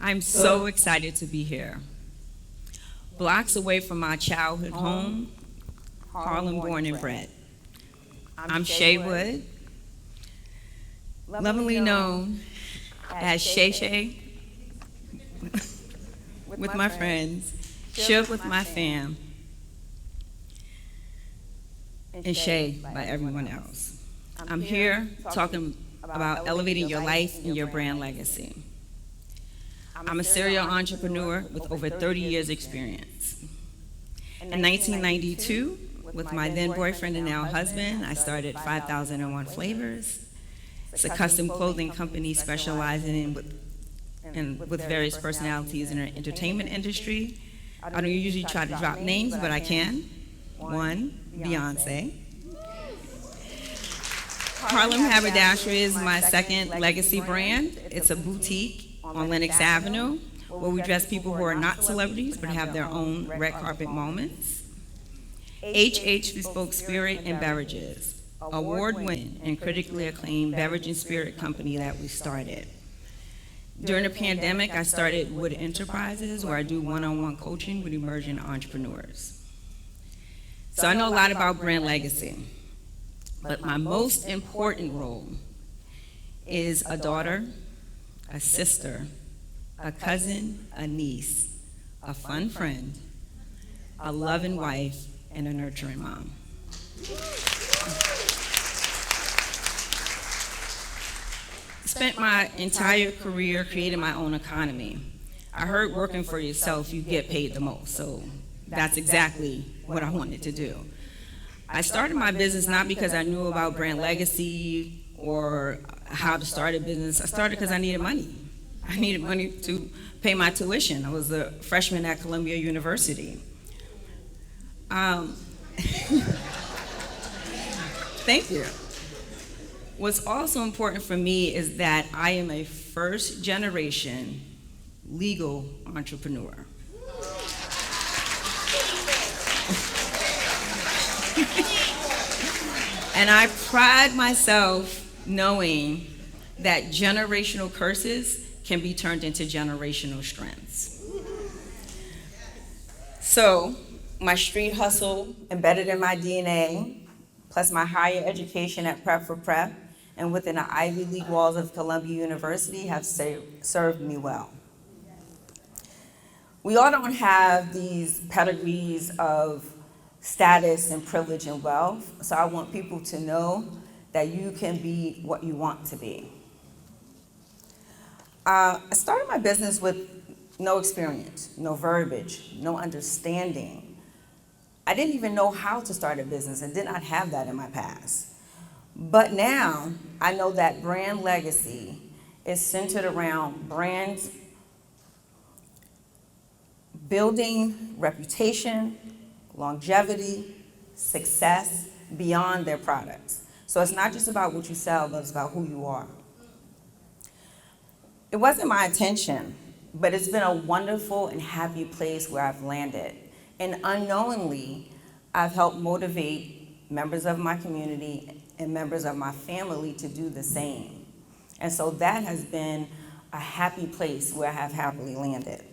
I'm so excited to be here. Blocks away from my childhood home, Harlem born and bred. I'm Shay Wood, lovingly known as Shay Shay with my friends, Shook with my fam, and Shay by everyone else. I'm here talking about elevating your life and your brand legacy. I'm a serial entrepreneur with over 30 years experience. In 1992, with my then boyfriend and now husband, I started 5001 Flavors. It's a custom clothing company specializing with various personalities in the entertainment industry. I don't usually try to drop names, but I can. One, Beyonce. Harlem Haberdashery is my second legacy brand. It's a boutique on Lenox Avenue where we dress people who are not celebrities but have their own red carpet moments. HH Bespoke Spirits and Beverages, award-winning and critically acclaimed beverage and spirit company that we started. During the pandemic, I started Wood Enterprises, where I do one-on-one coaching with emerging entrepreneurs. So I know a lot about brand legacy, but my most important role is a daughter, a sister, a cousin, a niece, a fun friend, a loving wife, and a nurturing mom. Spent my entire career creating my own economy. I heard working for yourself, you get paid the most, so that's exactly what I wanted to do. I started my business not because I knew about brand legacy or how to start a business. I started because I needed money. I needed money to pay my tuition. I was a freshman at Columbia University. Thank you. What's also important for me is that I am a first generation legal entrepreneur. And I pride myself knowing that generational curses can be turned into generational strengths. So, my street hustle embedded in my DNA, plus my higher education at Prep for Prep and within the Ivy League walls of Columbia University have served me well. We all don't have these pedigrees of status and privilege and wealth, so I want people to know that you can be what you want to be. I started my business with no experience, no verbiage, no understanding. I didn't even know how to start a business and did not have that in my past. But now I know that brand legacy is centered around brands building reputation, longevity, success beyond their products. So it's not just about what you sell, but it's about who you are. It wasn't my intention, but it's been a wonderful and happy place where I've landed. And unknowingly, I've helped motivate members of my community and members of my family to do the same. And so that has been a happy place where I have happily landed.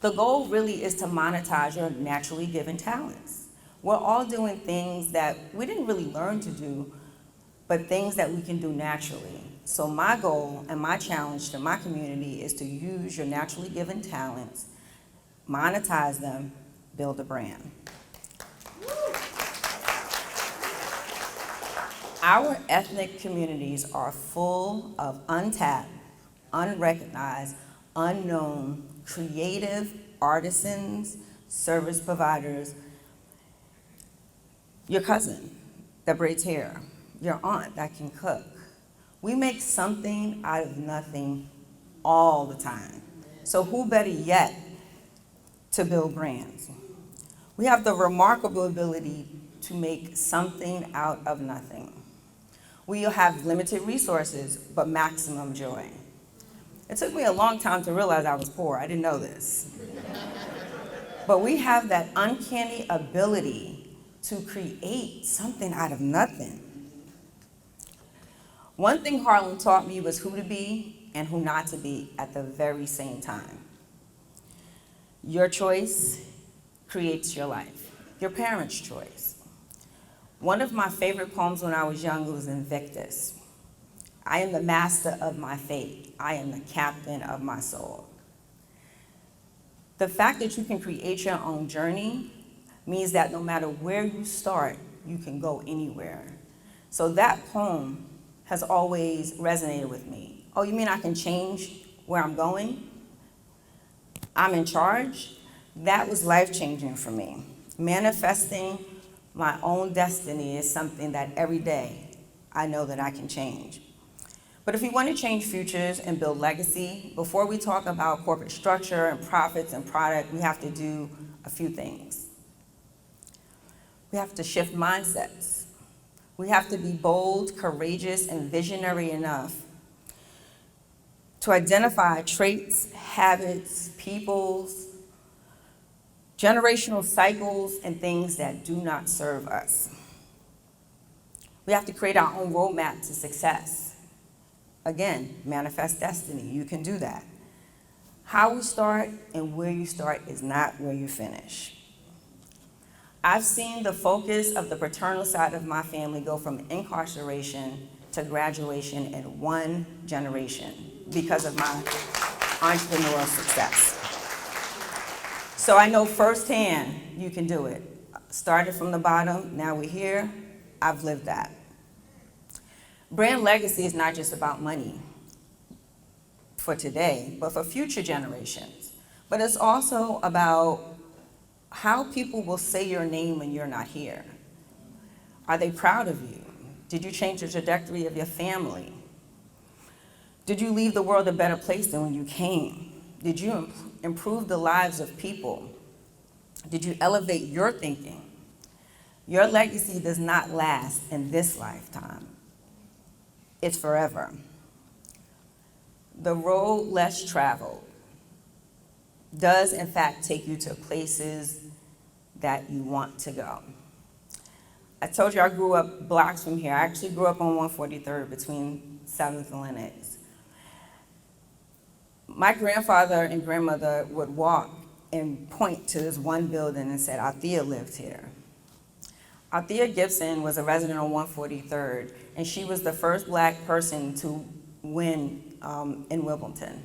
The goal really is to monetize your naturally given talents. We're all doing things that we didn't really learn to do, but things that we can do naturally. So my goal and my challenge to my community is to use your naturally given talents, monetize them, build a brand. Our ethnic communities are full of untapped, unrecognized, unknown, creative artisans, service providers, your cousin that braids hair, your aunt that can cook. We make something out of nothing all the time. So who better yet to build brands? We have the remarkable ability to make something out of nothing. We have limited resources, but maximum joy. It took me a long time to realize I was poor. I didn't know this. But we have that uncanny ability to create something out of nothing. One thing Harlem taught me was who to be and who not to be at the very same time. Your choice creates your life, your parents' choice. One of my favorite poems when I was young was Invictus. I am the master of my fate. I am the captain of my soul. The fact that you can create your own journey means that no matter where you start, you can go anywhere. So that poem has always resonated with me. Oh, you mean I can change where I'm going? I'm in charge? That was life-changing for me. Manifesting my own destiny is something that every day I know that I can change. But if we want to change futures and build legacy, before we talk about corporate structure and profits and product, we have to do a few things. We have to shift mindsets. We have to be bold, courageous, and visionary enough to identify traits, habits, peoples, generational cycles, and things that do not serve us. We have to create our own roadmap to success. Again, manifest destiny. You can do that. How we start and where you start is not where you finish. I've seen the focus of the paternal side of my family go from incarceration to graduation in one generation because of my entrepreneurial success. So I know firsthand you can do it. Started from the bottom, now we're here. I've lived that. Brand legacy is not just about money for today, but for future generations. But it's also about how people will say your name when you're not here. Are they proud of you? Did you change the trajectory of your family? Did you leave the world a better place than when you came? Did you improve the lives of people? Did you elevate your thinking? Your legacy does not last in this lifetime. It's forever. The road less traveled does in fact take you to places that you want to go. I told you I grew up blocks from here. I actually grew up on 143rd between 7th and Lenox. My grandfather and grandmother would walk and point to this one building and said, Althea lived here. Althea Gibson was a resident on 143rd, and she was the first black person to win in Wimbledon.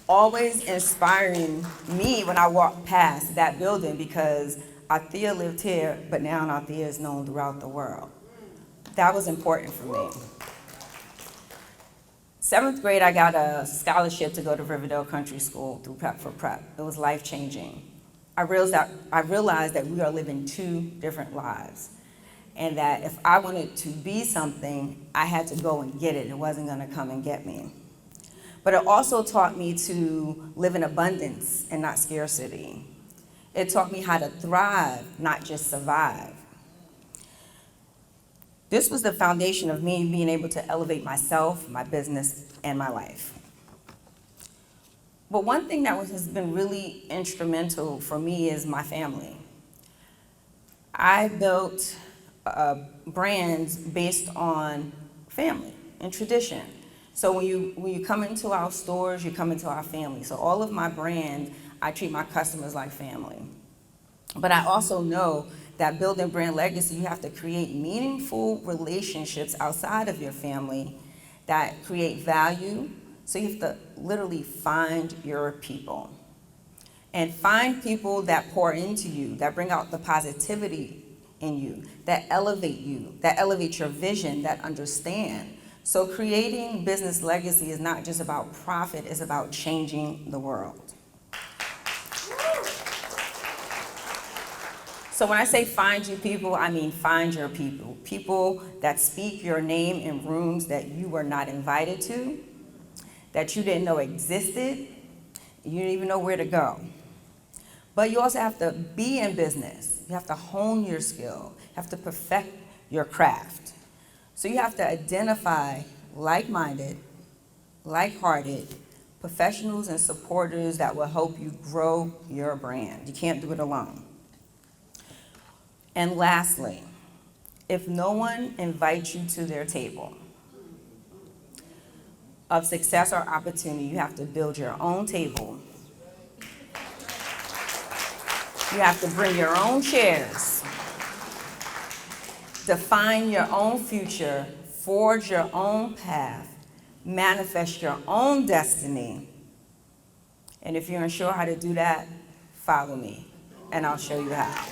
Always inspiring me when I walked past that building because Althea lived here, but now Althea is known throughout the world. That was important for me. 7th grade, I got a scholarship to go to Riverdale Country School through Prep for Prep. It was life-changing. I realized that we are living two different lives, and that if I wanted to be something, I had to go and get it. It wasn't going to come and get me. But it also taught me to live in abundance and not scarcity. It taught me how to thrive, not just survive. This was the foundation of me being able to elevate myself, my business, and my life. But one thing that has been really instrumental for me is my family. I built brands based on family and tradition. So when you come into our stores, you come into our family. So all of my brands, I treat my customers like family. But I also know that building brand legacy, you have to create meaningful relationships outside of your family that create value. So you have to literally find your people. And find people that pour into you, that bring out the positivity in you, that elevate your vision, that understand. So creating business legacy is not just about profit, it's about changing the world. So when I say find you people, I mean find your people. People that speak your name in rooms that you were not invited to, that you didn't know existed, you didn't even know where to go. But you also have to be in business. You have to hone your skill. You have to perfect your craft. So you have to identify like-minded, like-hearted professionals and supporters that will help you grow your brand. You can't do it alone. And lastly, if no one invites you to their table, of success or opportunity, you have to build your own table. You have to bring your own chairs, define your own future, forge your own path, manifest your own destiny. And if you're unsure how to do that, follow me, and I'll show you how.